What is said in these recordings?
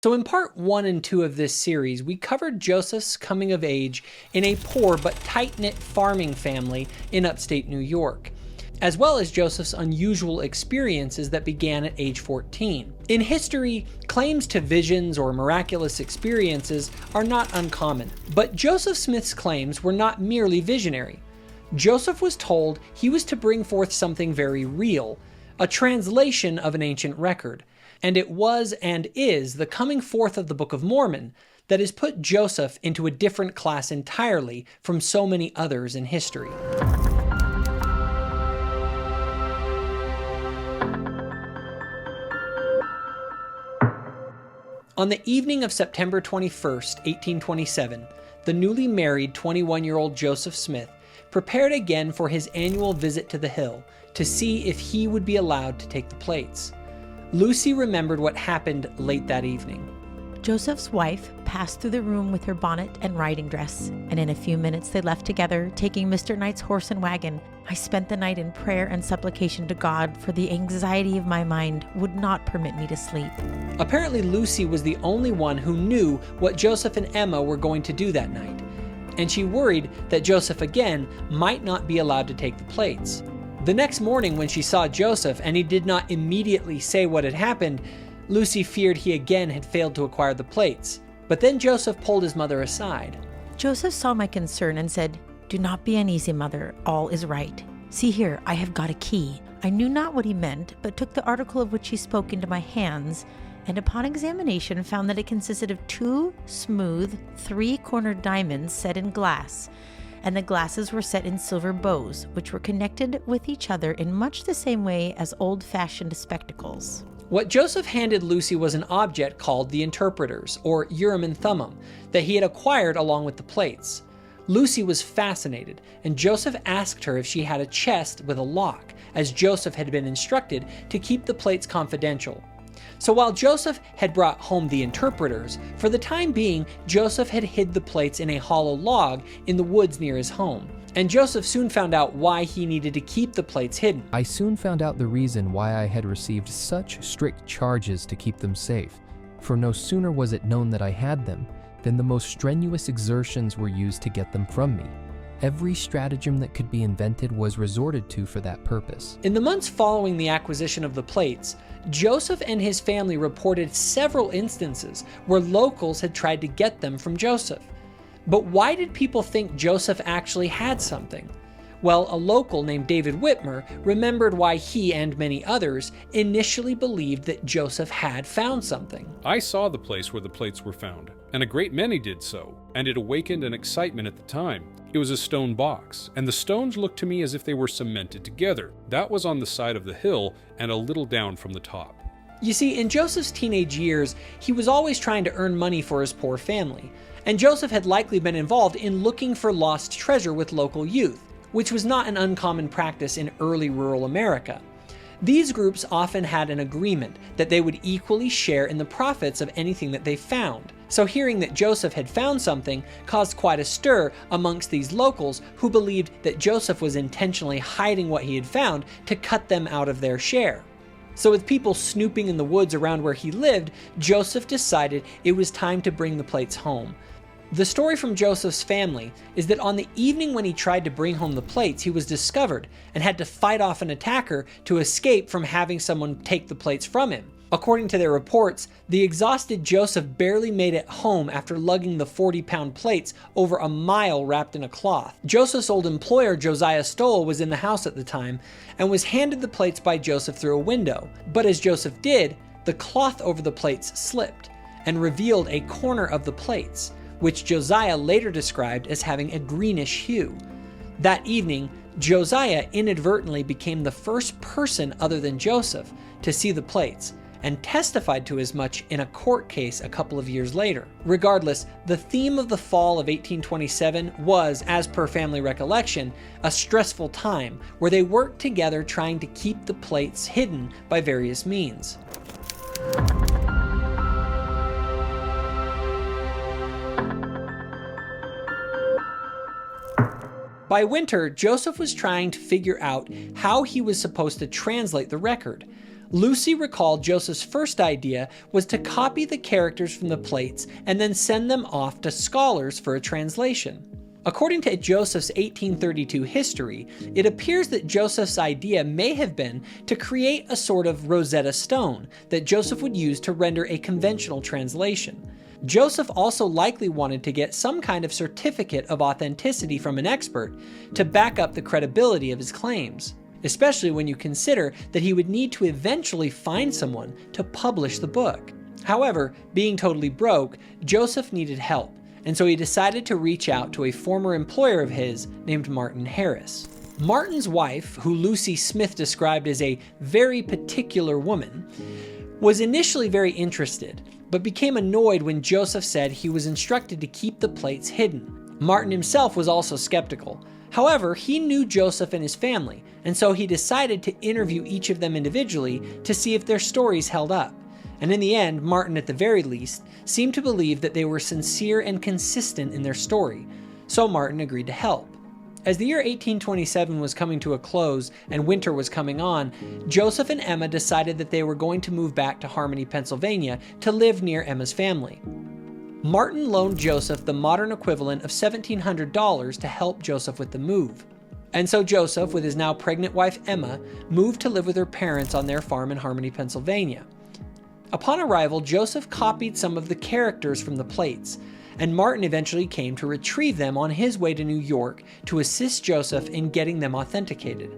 So in part 1 and 2 of this series, we covered Joseph's coming of age in a poor but tight-knit farming family in upstate New York, as well as Joseph's unusual experiences that began at age 14. In history, claims to visions or miraculous experiences are not uncommon, but Joseph Smith's claims were not merely visionary. Joseph was told he was to bring forth something very real, a translation of an ancient record. And it was and is the coming forth of the Book of Mormon that has put Joseph into a different class entirely from so many others in history. On the evening of September 21st, 1827, the newly married 21-year-old Joseph Smith prepared again for his annual visit to the hill to see if he would be allowed to take the plates. Lucy remembered what happened late that evening. Joseph's wife passed through the room with her bonnet and riding dress, and in a few minutes they left together, taking Mr. Knight's horse and wagon. I spent the night in prayer and supplication to God, for the anxiety of my mind would not permit me to sleep. Apparently Lucy was the only one who knew what Joseph and Emma were going to do that night, and she worried that Joseph again might not be allowed to take the plates. The next morning when she saw Joseph and he did not immediately say what had happened, Lucy feared he again had failed to acquire the plates. But then Joseph pulled his mother aside. Joseph saw my concern and said, "Do not be uneasy, mother. All is right. See here, I have got a key." I knew not what he meant, but took the article of which he spoke into my hands, and upon examination found that it consisted of 2 smooth, 3-cornered diamonds set in glass, and the glasses were set in silver bows, which were connected with each other in much the same way as old-fashioned spectacles. What Joseph handed Lucy was an object called the interpreters, or Urim and Thummim, that he had acquired along with the plates. Lucy was fascinated, and Joseph asked her if she had a chest with a lock, as Joseph had been instructed to keep the plates confidential. So while Joseph had brought home the interpreters, for the time being, Joseph had hid the plates in a hollow log in the woods near his home. And Joseph soon found out why he needed to keep the plates hidden. I soon found out the reason why I had received such strict charges to keep them safe, for no sooner was it known that I had them, than the most strenuous exertions were used to get them from me. Every stratagem that could be invented was resorted to for that purpose. In the months following the acquisition of the plates, Joseph and his family reported several instances where locals had tried to get them from Joseph. But why did people think Joseph actually had something? Well, a local named David Whitmer remembered why he and many others initially believed that Joseph had found something. "I saw the place where the plates were found, and a great many did so, and it awakened an excitement at the time. It was a stone box, and the stones looked to me as if they were cemented together. That was on the side of the hill and a little down from the top." You see, in Joseph's teenage years, he was always trying to earn money for his poor family, and Joseph had likely been involved in looking for lost treasure with local youth, which was not an uncommon practice in early rural America. These groups often had an agreement that they would equally share in the profits of anything that they found. So hearing that Joseph had found something caused quite a stir amongst these locals who believed that Joseph was intentionally hiding what he had found to cut them out of their share. So with people snooping in the woods around where he lived, Joseph decided it was time to bring the plates home. The story from Joseph's family is that on the evening when he tried to bring home the plates, he was discovered and had to fight off an attacker to escape from having someone take the plates from him. According to their reports, the exhausted Joseph barely made it home after lugging the 40-pound plates over a mile wrapped in a cloth. Joseph's old employer, Josiah Stoll, was in the house at the time and was handed the plates by Joseph through a window. But as Joseph did, the cloth over the plates slipped and revealed a corner of the plates, which Josiah later described as having a greenish hue. That evening, Josiah inadvertently became the first person other than Joseph to see the plates, and testified to as much in a court case a couple of years later. Regardless, the theme of the fall of 1827 was, as per family recollection, a stressful time where they worked together trying to keep the plates hidden by various means. By winter, Joseph was trying to figure out how he was supposed to translate the record. Lucy recalled Joseph's first idea was to copy the characters from the plates and then send them off to scholars for a translation. According to Joseph's 1832 history, it appears that Joseph's idea may have been to create a sort of Rosetta Stone that Joseph would use to render a conventional translation. Joseph also likely wanted to get some kind of certificate of authenticity from an expert to back up the credibility of his claims, especially when you consider that he would need to eventually find someone to publish the book. However, being totally broke, Joseph needed help, and so he decided to reach out to a former employer of his named Martin Harris. Martin's wife, who Lucy Smith described as a very particular woman, was initially very interested, but became annoyed when Joseph said he was instructed to keep the plates hidden. Martin himself was also skeptical. However, he knew Joseph and his family, and so he decided to interview each of them individually to see if their stories held up. And in the end, Martin, at the very least, seemed to believe that they were sincere and consistent in their story, so Martin agreed to help. As the year 1827 was coming to a close and winter was coming on, Joseph and Emma decided that they were going to move back to Harmony, Pennsylvania to live near Emma's family. Martin loaned Joseph the modern equivalent of $1,700 to help Joseph with the move. And so Joseph, with his now pregnant wife Emma, moved to live with her parents on their farm in Harmony, Pennsylvania. Upon arrival, Joseph copied some of the characters from the plates, and Martin eventually came to retrieve them on his way to New York to assist Joseph in getting them authenticated.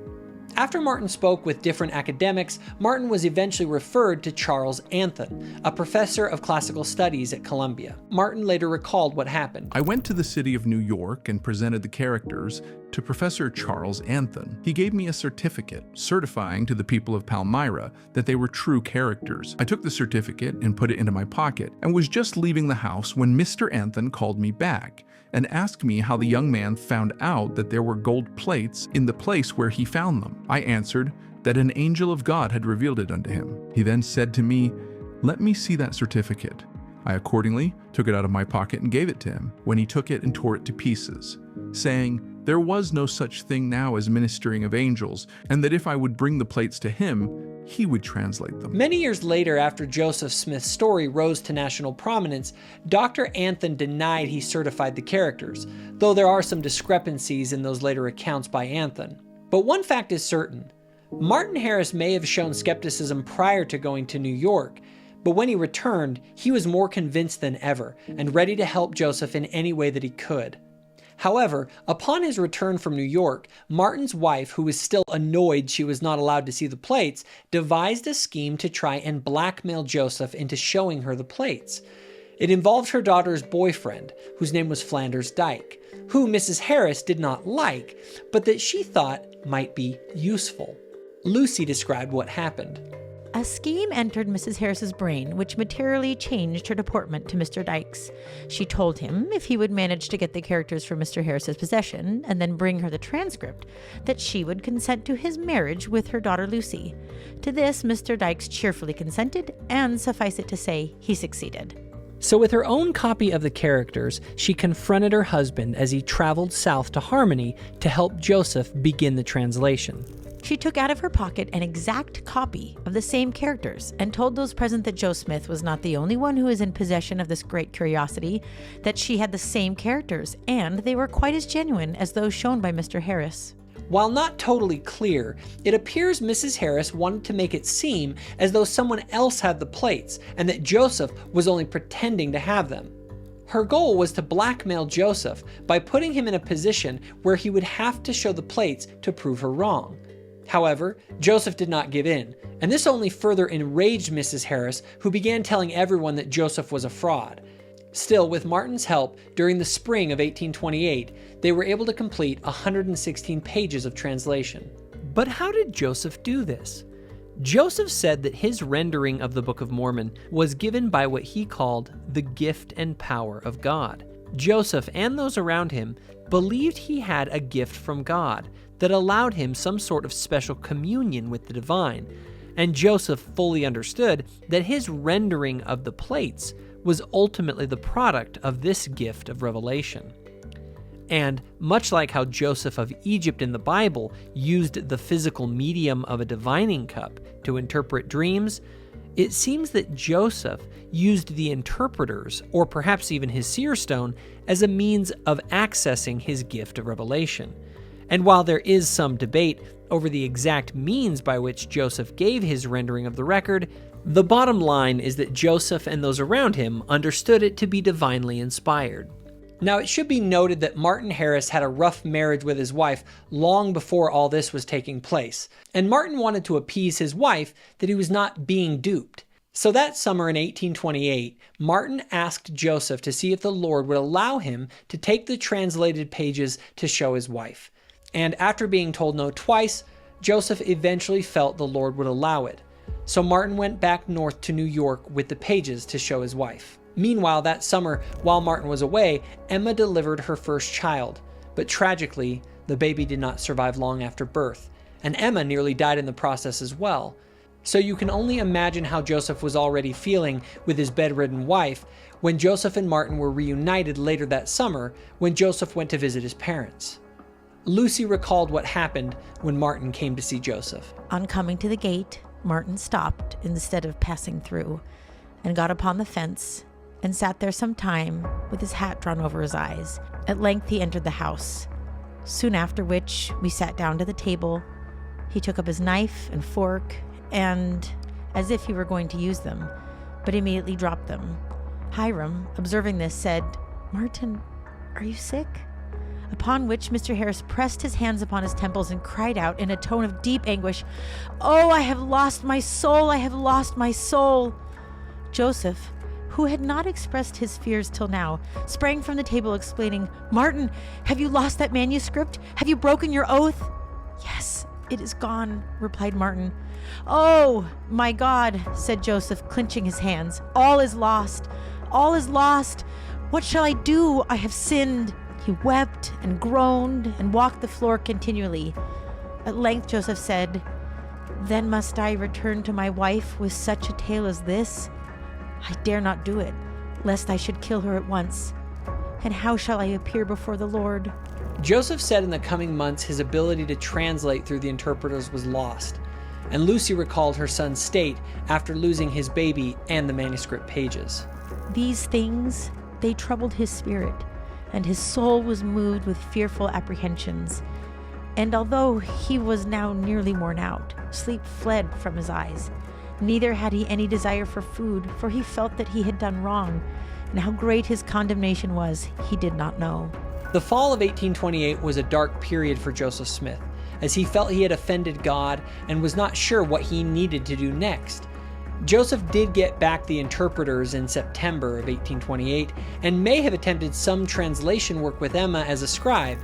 After Martin spoke with different academics, Martin was eventually referred to Charles Anthon, a professor of classical studies at Columbia. Martin later recalled what happened. I went to the city of New York and presented the characters to Professor Charles Anthon. He gave me a certificate certifying to the people of Palmyra that they were true characters. I took the certificate and put it into my pocket and was just leaving the house when Mr. Anthon called me back and asked me how the young man found out that there were gold plates in the place where he found them. I answered that an angel of God had revealed it unto him. He then said to me, "Let me see that certificate." I accordingly took it out of my pocket and gave it to him, when he took it and tore it to pieces, saying there was no such thing now as ministering of angels, and that if I would bring the plates to him, he would translate them. Many years later, after Joseph Smith's story rose to national prominence, Dr. Anthon denied he certified the characters, though there are some discrepancies in those later accounts by Anthon. But one fact is certain. Martin Harris may have shown skepticism prior to going to New York, but when he returned, he was more convinced than ever and ready to help Joseph in any way that he could. However, upon his return from New York, Martin's wife, who was still annoyed she was not allowed to see the plates, devised a scheme to try and blackmail Joseph into showing her the plates. It involved her daughter's boyfriend, whose name was Flanders Dyke, who Mrs. Harris did not like, but that she thought might be useful. Lucy described what happened. A scheme entered Mrs. Harris's brain, which materially changed her deportment to Mr. Dykes. She told him if he would manage to get the characters from Mr. Harris's possession and then bring her the transcript, that she would consent to his marriage with her daughter Lucy. To this, Mr. Dykes cheerfully consented, and suffice it to say, he succeeded. So with her own copy of the characters, she confronted her husband as he traveled south to Harmony to help Joseph begin the translation. She took out of her pocket an exact copy of the same characters and told those present that Joe Smith was not the only one who was in possession of this great curiosity, that she had the same characters, and they were quite as genuine as those shown by Mr. Harris. While not totally clear, it appears Mrs. Harris wanted to make it seem as though someone else had the plates and that Joseph was only pretending to have them. Her goal was to blackmail Joseph by putting him in a position where he would have to show the plates to prove her wrong. However, Joseph did not give in, and this only further enraged Mrs. Harris, who began telling everyone that Joseph was a fraud. Still, with Martin's help, during the spring of 1828, they were able to complete 116 pages of translation. But how did Joseph do this? Joseph said that his rendering of the Book of Mormon was given by what he called the gift and power of God. Joseph and those around him believed he had a gift from God that allowed him some sort of special communion with the divine, and Joseph fully understood that his rendering of the plates was ultimately the product of this gift of revelation. And much like how Joseph of Egypt in the Bible used the physical medium of a divining cup to interpret dreams, it seems that Joseph used the interpreters, or perhaps even his seer stone, as a means of accessing his gift of revelation. And while there is some debate over the exact means by which Joseph gave his rendering of the record, the bottom line is that Joseph and those around him understood it to be divinely inspired. Now, it should be noted that Martin Harris had a rough marriage with his wife long before all this was taking place, and Martin wanted to appease his wife that he was not being duped. So that summer in 1828, Martin asked Joseph to see if the Lord would allow him to take the translated pages to show his wife. And after being told no twice, Joseph eventually felt the Lord would allow it. So Martin went back north to New York with the pages to show his wife. Meanwhile, that summer, while Martin was away, Emma delivered her first child. But tragically, the baby did not survive long after birth, and Emma nearly died in the process as well. So you can only imagine how Joseph was already feeling with his bedridden wife when Joseph and Martin were reunited later that summer when Joseph went to visit his parents. Lucy recalled what happened when Martin came to see Joseph. On coming to the gate, Martin stopped instead of passing through and got upon the fence and sat there some time with his hat drawn over his eyes. At length he entered the house, soon after which we sat down to the table. He took up his knife and fork and, as if he were going to use them, but immediately dropped them. Hiram, observing this, said, "Martin, are you sick?" Upon which Mr. Harris pressed his hands upon his temples and cried out in a tone of deep anguish, "Oh, I have lost my soul! I have lost my soul!" Joseph, who had not expressed his fears till now, sprang from the table exclaiming, "Martin, have you lost that manuscript? Have you broken your oath?" "Yes, it is gone," replied Martin. "Oh, my God," said Joseph, clenching his hands. "All is lost. All is lost. What shall I do? I have sinned." He wept and groaned and walked the floor continually. At length Joseph said, "Then must I return to my wife with such a tale as this? I dare not do it, lest I should kill her at once. And how shall I appear before the Lord?" Joseph said in the coming months his ability to translate through the interpreters was lost, and Lucy recalled her son's state after losing his baby and the manuscript pages. These things, they troubled his spirit, and his soul was moved with fearful apprehensions. And although he was now nearly worn out, sleep fled from his eyes. Neither had he any desire for food, for he felt that he had done wrong, and how great his condemnation was, he did not know. The fall of 1828 was a dark period for Joseph Smith, as he felt he had offended God and was not sure what he needed to do next. Joseph did get back the interpreters in September of 1828 and may have attempted some translation work with Emma as a scribe,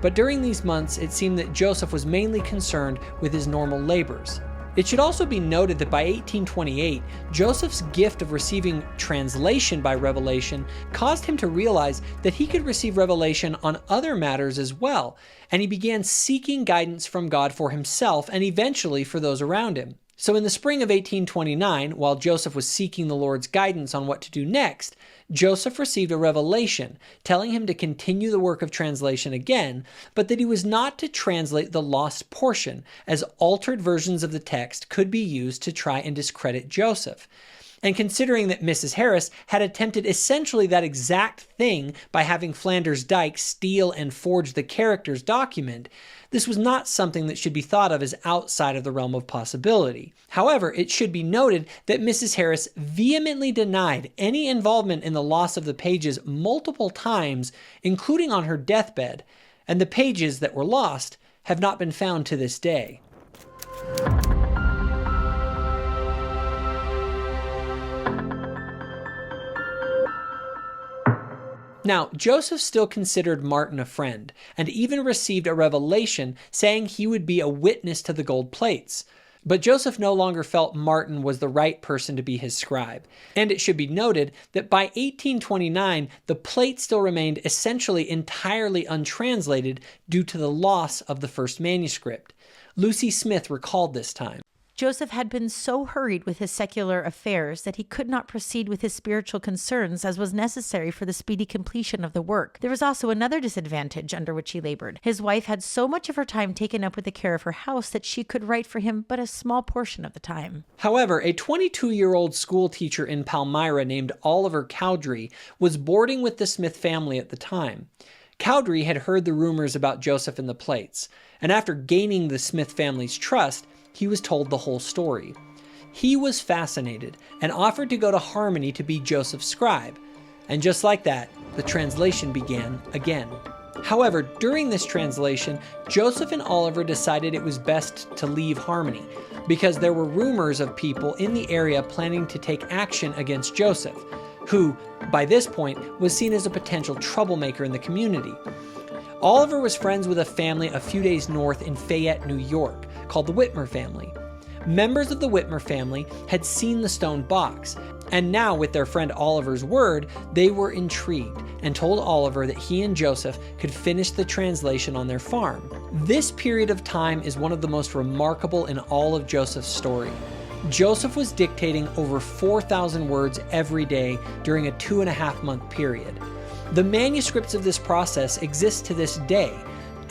but during these months it seemed that Joseph was mainly concerned with his normal labors. It should also be noted that by 1828, Joseph's gift of receiving translation by revelation caused him to realize that he could receive revelation on other matters as well, and he began seeking guidance from God for himself and eventually for those around him. So in the spring of 1829, while Joseph was seeking the Lord's guidance on what to do next, Joseph received a revelation telling him to continue the work of translation again, but that he was not to translate the lost portion, as altered versions of the text could be used to try and discredit Joseph. And considering that Mrs. Harris had attempted essentially that exact thing by having Flanders Dyke steal and forge the character's document, this was not something that should be thought of as outside of the realm of possibility. However, it should be noted that Mrs. Harris vehemently denied any involvement in the loss of the pages multiple times, including on her deathbed, and the pages that were lost have not been found to this day. Now, Joseph still considered Martin a friend, and even received a revelation saying he would be a witness to the gold plates. But Joseph no longer felt Martin was the right person to be his scribe. And it should be noted that by 1829, the plate still remained essentially entirely untranslated due to the loss of the first manuscript. Lucy Smith recalled this time. Joseph had been so hurried with his secular affairs that he could not proceed with his spiritual concerns as was necessary for the speedy completion of the work. There was also another disadvantage under which he labored. His wife had so much of her time taken up with the care of her house that she could write for him but a small portion of the time. However, a 22-year-old school teacher in Palmyra named Oliver Cowry was boarding with the Smith family at the time. Cowry had heard the rumors about Joseph and the plates, and after gaining the Smith family's trust, he was told the whole story. He was fascinated and offered to go to Harmony to be Joseph's scribe. And just like that, the translation began again. However, during this translation, Joseph and Oliver decided it was best to leave Harmony because there were rumors of people in the area planning to take action against Joseph, who, by this point, was seen as a potential troublemaker in the community. Oliver was friends with a family a few days north in Fayette, New York, called the Whitmer Family. Members of the Whitmer family had seen the stone box, and now with their friend Oliver's word, they were intrigued and told Oliver that he and Joseph could finish the translation on their farm. This period of time is one of the most remarkable in all of Joseph's story. Joseph was dictating over 4,000 words every day during a 2.5-month period. The manuscripts of this process exist to this day,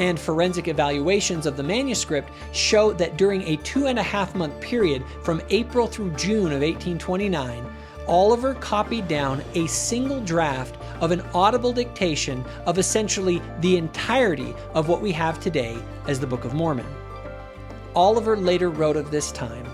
and forensic evaluations of the manuscript show that during a 2.5-month period from April through June of 1829, Oliver copied down a single draft of an audible dictation of essentially the entirety of what we have today as the Book of Mormon. Oliver later wrote of this time,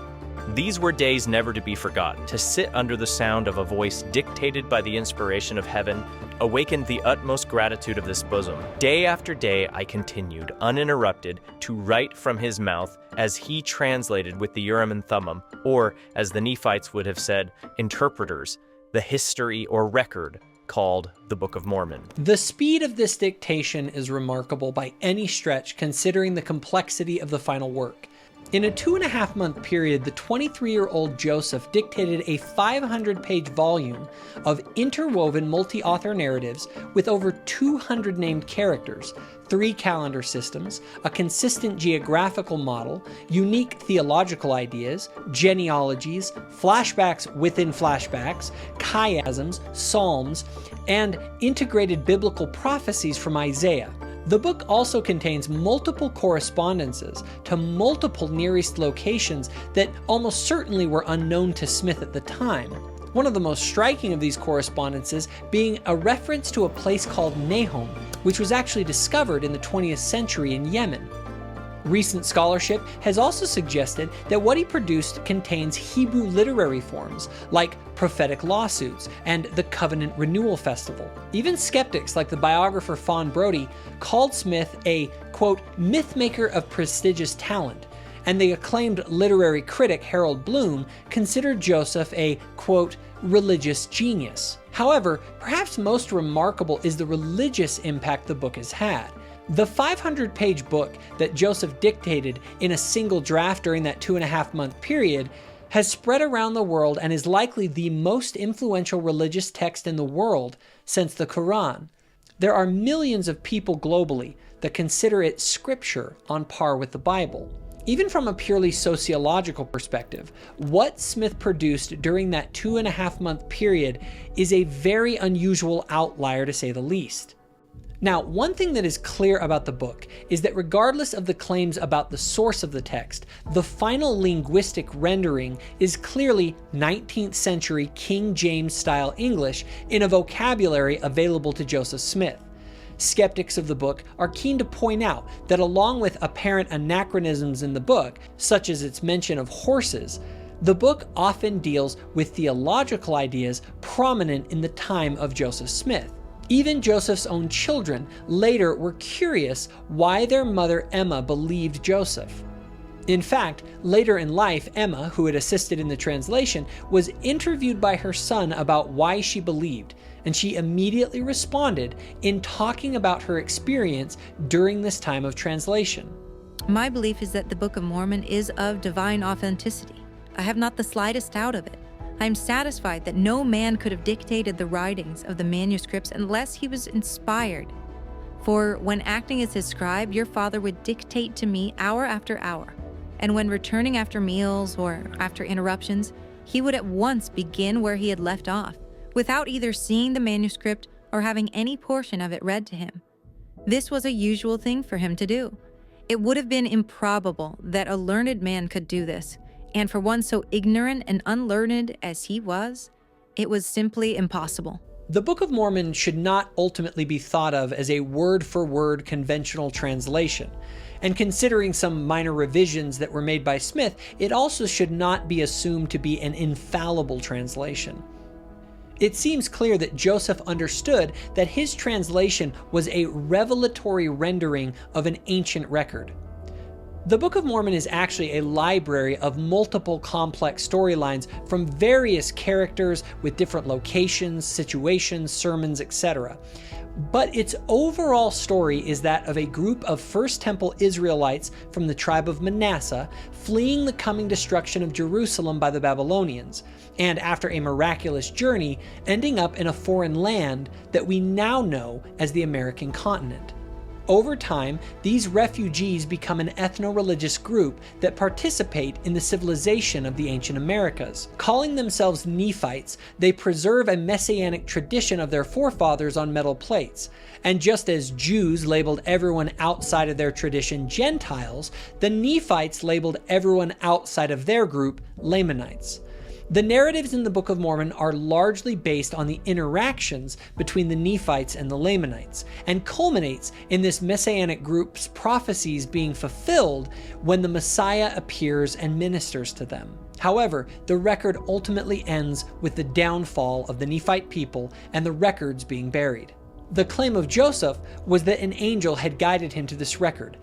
"These were days never to be forgotten. To sit under the sound of a voice dictated by the inspiration of heaven awakened the utmost gratitude of this bosom. Day after day I continued, uninterrupted, to write from his mouth as he translated with the Urim and Thummim, or, as the Nephites would have said, interpreters, the history or record called the Book of Mormon." The speed of this dictation is remarkable by any stretch considering the complexity of the final work. In a 2.5-month period, the 23-year-old Joseph dictated a 500-page volume of interwoven multi-author narratives with over 200 named characters, 3 calendar systems, a consistent geographical model, unique theological ideas, genealogies, flashbacks within flashbacks, chiasms, psalms, and integrated biblical prophecies from Isaiah. The book also contains multiple correspondences to multiple Near East locations that almost certainly were unknown to Smith at the time. One of the most striking of these correspondences being a reference to a place called Nahom, which was actually discovered in the 20th century in Yemen. Recent scholarship has also suggested that what he produced contains Hebrew literary forms like prophetic lawsuits and the Covenant Renewal Festival. Even skeptics like the biographer Fawn Brodie called Smith a, quote, myth-maker of prestigious talent, and the acclaimed literary critic Harold Bloom considered Joseph a, quote, religious genius. However, perhaps most remarkable is the religious impact the book has had. The 500-page book that Joseph dictated in a single draft during that 2.5-month period has spread around the world and is likely the most influential religious text in the world since the Quran. There are millions of people globally that consider it scripture on par with the Bible. Even from a purely sociological perspective, what Smith produced during that 2.5-month period is a very unusual outlier to say the least. Now, one thing that is clear about the book is that regardless of the claims about the source of the text, the final linguistic rendering is clearly 19th century King James style English in a vocabulary available to Joseph Smith. Skeptics of the book are keen to point out that along with apparent anachronisms in the book, such as its mention of horses, the book often deals with theological ideas prominent in the time of Joseph Smith. Even Joseph's own children later were curious why their mother Emma believed Joseph. In fact, later in life, Emma, who had assisted in the translation, was interviewed by her son about why she believed, and she immediately responded in talking about her experience during this time of translation. My belief is that the Book of Mormon is of divine authenticity. I have not the slightest doubt of it. I am satisfied that no man could have dictated the writings of the manuscripts unless he was inspired. For when acting as his scribe, your father would dictate to me hour after hour, and when returning after meals or after interruptions, he would at once begin where he had left off, without either seeing the manuscript or having any portion of it read to him. This was a usual thing for him to do. It would have been improbable that a learned man could do this, and for one so ignorant and unlearned as he was, it was simply impossible. The Book of Mormon should not ultimately be thought of as a word-for-word conventional translation, and considering some minor revisions that were made by Smith, it also should not be assumed to be an infallible translation. It seems clear that Joseph understood that his translation was a revelatory rendering of an ancient record. The Book of Mormon is actually a library of multiple complex storylines from various characters with different locations, situations, sermons, etc. But its overall story is that of a group of First Temple Israelites from the tribe of Manasseh fleeing the coming destruction of Jerusalem by the Babylonians, and after a miraculous journey, ending up in a foreign land that we now know as the American continent. Over time, these refugees become an ethno-religious group that participate in the civilization of the ancient Americas. Calling themselves Nephites, they preserve a messianic tradition of their forefathers on metal plates. And just as Jews labeled everyone outside of their tradition Gentiles, the Nephites labeled everyone outside of their group Lamanites. The narratives in the Book of Mormon are largely based on the interactions between the Nephites and the Lamanites, and culminates in this messianic group's prophecies being fulfilled when the Messiah appears and ministers to them. However, the record ultimately ends with the downfall of the Nephite people and the records being buried. The claim of Joseph was that an angel had guided him to this record,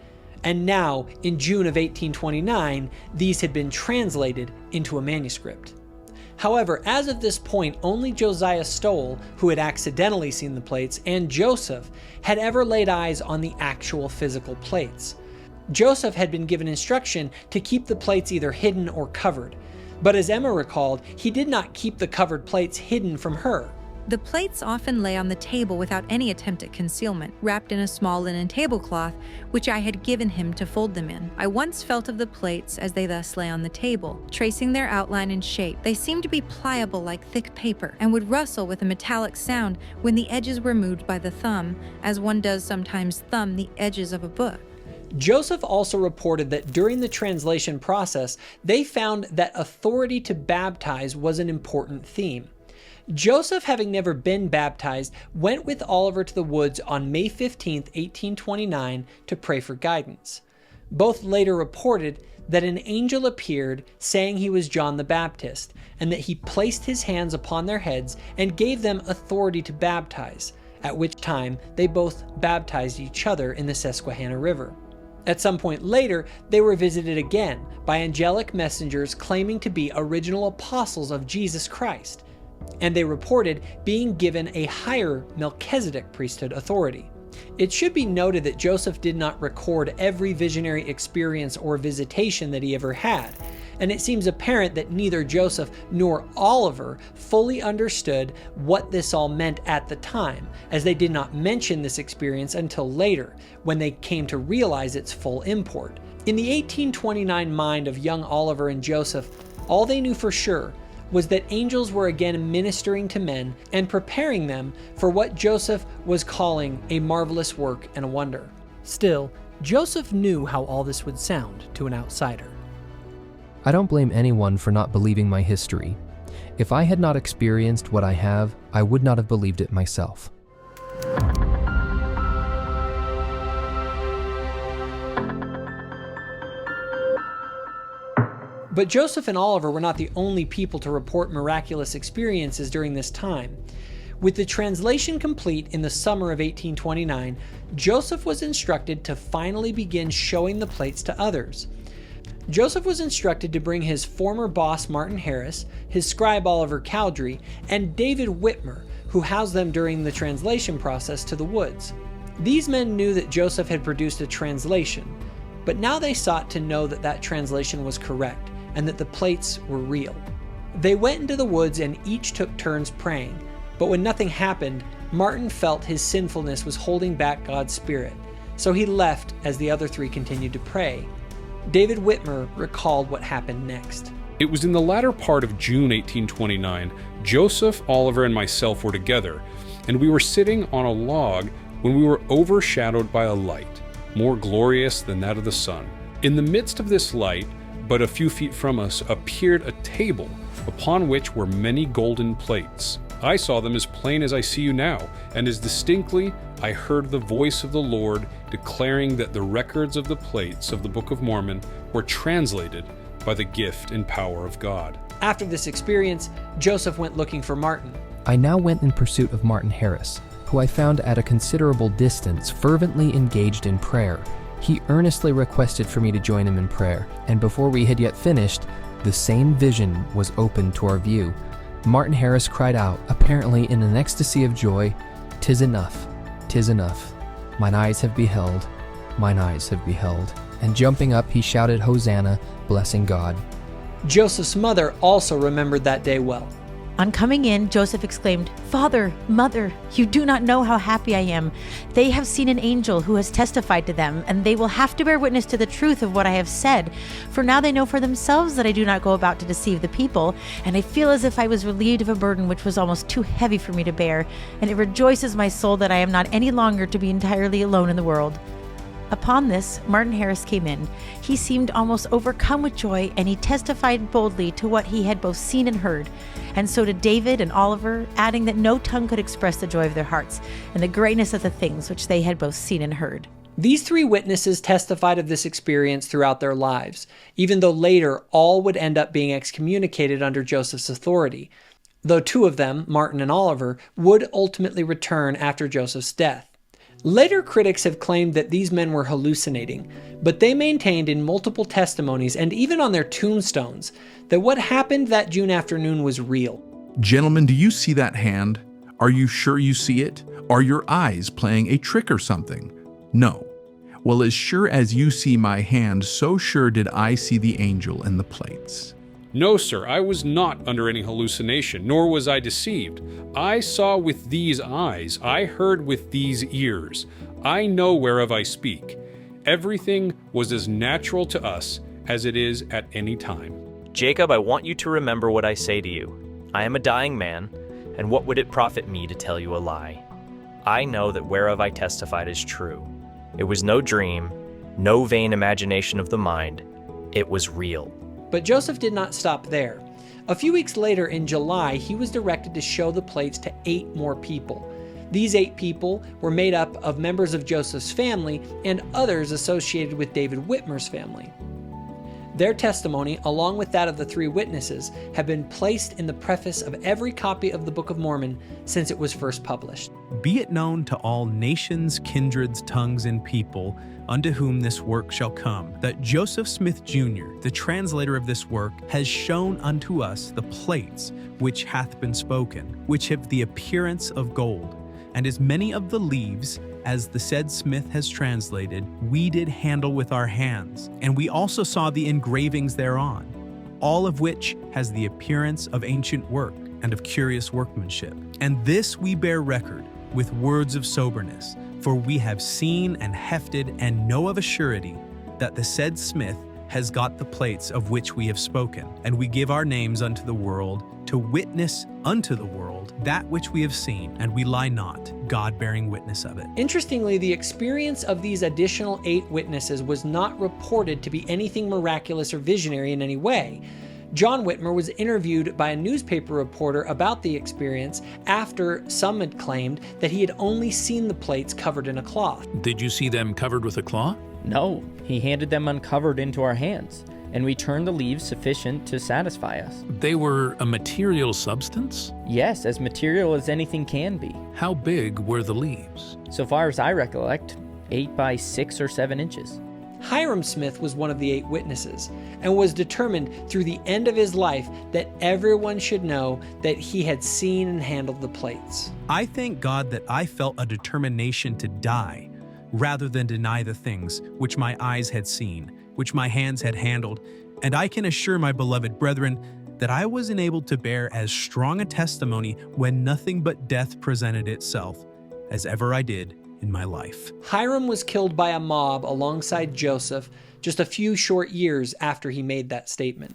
and now, in June of 1829, these had been translated into a manuscript. However, as of this point, only Josiah Stowell, who had accidentally seen the plates, and Joseph had ever laid eyes on the actual physical plates. Joseph had been given instruction to keep the plates either hidden or covered, but as Emma recalled, he did not keep the covered plates hidden from her. The plates often lay on the table without any attempt at concealment, wrapped in a small linen tablecloth, which I had given him to fold them in. I once felt of the plates as they thus lay on the table, tracing their outline and shape. They seemed to be pliable like thick paper, and would rustle with a metallic sound when the edges were moved by the thumb, as one does sometimes thumb the edges of a book. Joseph also reported that during the translation process, they found that authority to baptize was an important theme. Joseph, having never been baptized, went with Oliver to the woods on May 15, 1829, to pray for guidance. Both later reported that an angel appeared saying he was John the Baptist, and that he placed his hands upon their heads and gave them authority to baptize, at which time they both baptized each other in the Susquehanna River. At some point later, they were visited again by angelic messengers claiming to be original apostles of Jesus Christ, and they reported being given a higher Melchizedek priesthood authority. It should be noted that Joseph did not record every visionary experience or visitation that he ever had, and it seems apparent that neither Joseph nor Oliver fully understood what this all meant at the time, as they did not mention this experience until later, when they came to realize its full import. In the 1829 mind of young Oliver and Joseph, all they knew for sure was that angels were again ministering to men and preparing them for what Joseph was calling a marvelous work and a wonder. Still, Joseph knew how all this would sound to an outsider. I don't blame anyone for not believing my history. If I had not experienced what I have, I would not have believed it myself. But Joseph and Oliver were not the only people to report miraculous experiences during this time. With the translation complete in the summer of 1829, Joseph was instructed to finally begin showing the plates to others. Joseph was instructed to bring his former boss Martin Harris, his scribe Oliver Cowry, and David Whitmer, who housed them during the translation process, to the woods. These men knew that Joseph had produced a translation, but now they sought to know that that translation was correct, and that the plates were real. They went into the woods and each took turns praying, but when nothing happened, Martin felt his sinfulness was holding back God's Spirit, so he left as the other three continued to pray. David Whitmer recalled what happened next. It was in the latter part of June 1829. Joseph, Oliver, and myself were together, and we were sitting on a log when we were overshadowed by a light, more glorious than that of the sun. In the midst of this light, but a few feet from us, appeared a table upon which were many golden plates. I saw them as plain as I see you now, and as distinctly I heard the voice of the Lord declaring that the records of the plates of the Book of Mormon were translated by the gift and power of God. After this experience, Joseph went looking for Martin. I now went in pursuit of Martin Harris, who I found at a considerable distance, fervently engaged in prayer. He earnestly requested for me to join him in prayer, and before we had yet finished, the same vision was opened to our view. Martin Harris cried out, apparently in an ecstasy of joy, "'Tis enough, 'tis enough. Mine eyes have beheld, mine eyes have beheld." And jumping up, he shouted, "Hosanna," blessing God. Joseph's mother also remembered that day well. On coming in, Joseph exclaimed, "Father, Mother, you do not know how happy I am. They have seen an angel who has testified to them, and they will have to bear witness to the truth of what I have said. For now they know for themselves that I do not go about to deceive the people, and I feel as if I was relieved of a burden which was almost too heavy for me to bear, and it rejoices my soul that I am not any longer to be entirely alone in the world." Upon this, Martin Harris came in. He seemed almost overcome with joy, and he testified boldly to what he had both seen and heard. And so did David and Oliver, adding that no tongue could express the joy of their hearts and the greatness of the things which they had both seen and heard. These three witnesses testified of this experience throughout their lives, even though later all would end up being excommunicated under Joseph's authority, though two of them, Martin and Oliver, would ultimately return after Joseph's death. Later critics have claimed that these men were hallucinating, but they maintained in multiple testimonies and even on their tombstones that what happened that June afternoon was real. Gentlemen, do you see that hand? Are you sure you see it? Are your eyes playing a trick or something? No. Well, as sure as you see my hand, so sure did I see the angel and the plates. No, sir, I was not under any hallucination, nor was I deceived. I saw with these eyes, I heard with these ears. I know whereof I speak. Everything was as natural to us as it is at any time. Jacob, I want you to remember what I say to you. I am a dying man, and what would it profit me to tell you a lie? I know that whereof I testified is true. It was no dream, no vain imagination of the mind. It was real. But Joseph did not stop there. A few weeks later in July, he was directed to show the plates to 8 more people. These 8 people were made up of members of Joseph's family and others associated with David Whitmer's family. Their testimony, along with that of the 3 witnesses, have been placed in the preface of every copy of the Book of Mormon since it was first published. Be it known to all nations, kindreds, tongues, and people unto whom this work shall come, that Joseph Smith Jr., the translator of this work, has shown unto us the plates which hath been spoken, which have the appearance of gold, and as many of the leaves as the said Smith has translated, we did handle with our hands, and we also saw the engravings thereon, all of which has the appearance of ancient work and of curious workmanship. And this we bear record with words of soberness, for we have seen and hefted and know of a surety that the said Smith has got the plates of which we have spoken, and we give our names unto the world to witness unto the world that which we have seen, and we lie not, God bearing witness of it. Interestingly, the experience of these additional 8 witnesses was not reported to be anything miraculous or visionary in any way. John Whitmer was interviewed by a newspaper reporter about the experience after some had claimed that he had only seen the plates covered in a cloth. Did you see them covered with a cloth? No, he handed them uncovered into our hands, and we turned the leaves sufficient to satisfy us. They were a material substance? Yes, as material as anything can be. How big were the leaves? So far as I recollect, 8 by 6 or 7 inches. Hiram Smith was one of the 8 witnesses, and was determined through the end of his life that everyone should know that he had seen and handled the plates. I thank God that I felt a determination to die, rather than deny the things which my eyes had seen, which my hands had handled, and I can assure my beloved brethren that I was enabled to bear as strong a testimony when nothing but death presented itself, as ever I did in my life. Hiram was killed by a mob alongside Joseph just a few short years after he made that statement.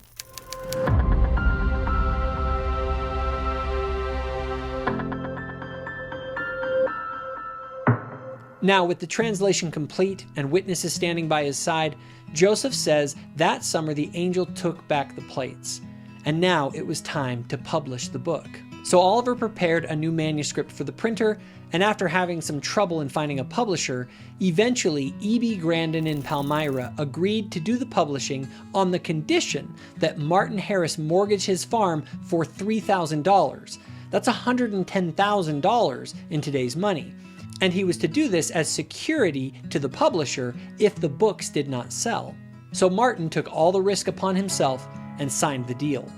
Now, with the translation complete and witnesses standing by his side, Joseph says that summer the angel took back the plates, and now it was time to publish the book. So Oliver prepared a new manuscript for the printer, and after having some trouble in finding a publisher, eventually E.B. Grandin in Palmyra agreed to do the publishing on the condition that Martin Harris mortgage his farm for $3,000. That's $110,000 in today's money. And he was to do this as security to the publisher if the books did not sell. So Martin took all the risk upon himself and signed the deal.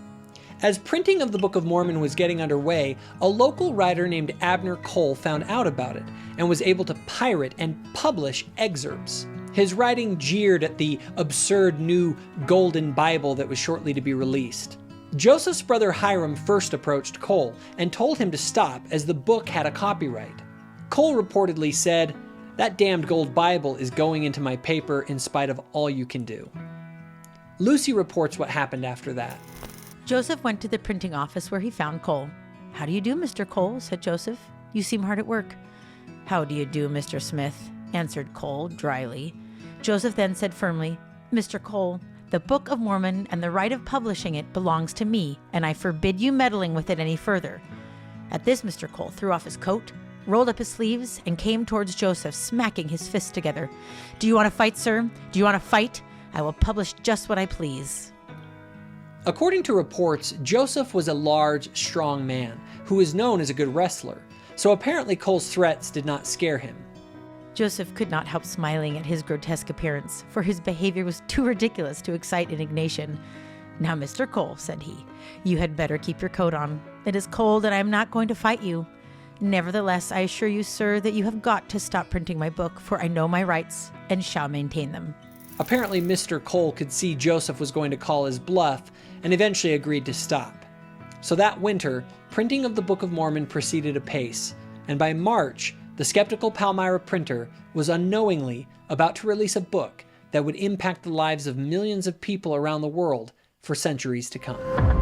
As printing of the Book of Mormon was getting underway, a local writer named Abner Cole found out about it and was able to pirate and publish excerpts. His writing jeered at the absurd new Golden Bible that was shortly to be released. Joseph's brother Hiram first approached Cole and told him to stop as the book had a copyright. Cole reportedly said, "That damned gold Bible is going into my paper in spite of all you can do." Lucy reports what happened after that. Joseph went to the printing office where he found Cole. "How do you do, Mr. Cole?" said Joseph. "You seem hard at work." "How do you do, Mr. Smith?" answered Cole dryly. Joseph then said firmly, "Mr. Cole, the Book of Mormon and the right of publishing it belongs to me, and I forbid you meddling with it any further." At this, Mr. Cole threw off his coat, rolled up his sleeves, and came towards Joseph, smacking his fists together. "Do you want to fight, sir? Do you want to fight? I will publish just what I please." According to reports, Joseph was a large, strong man who was known as a good wrestler, so apparently Cole's threats did not scare him. Joseph could not help smiling at his grotesque appearance, for his behavior was too ridiculous to excite indignation. "Now, Mr. Cole," said he, "you had better keep your coat on. It is cold and I am not going to fight you. Nevertheless, I assure you, sir, that you have got to stop printing my book, for I know my rights and shall maintain them." Apparently, Mr. Cole could see Joseph was going to call his bluff and eventually agreed to stop. So that winter, printing of the Book of Mormon proceeded apace, and by March, the skeptical Palmyra printer was unknowingly about to release a book that would impact the lives of millions of people around the world for centuries to come.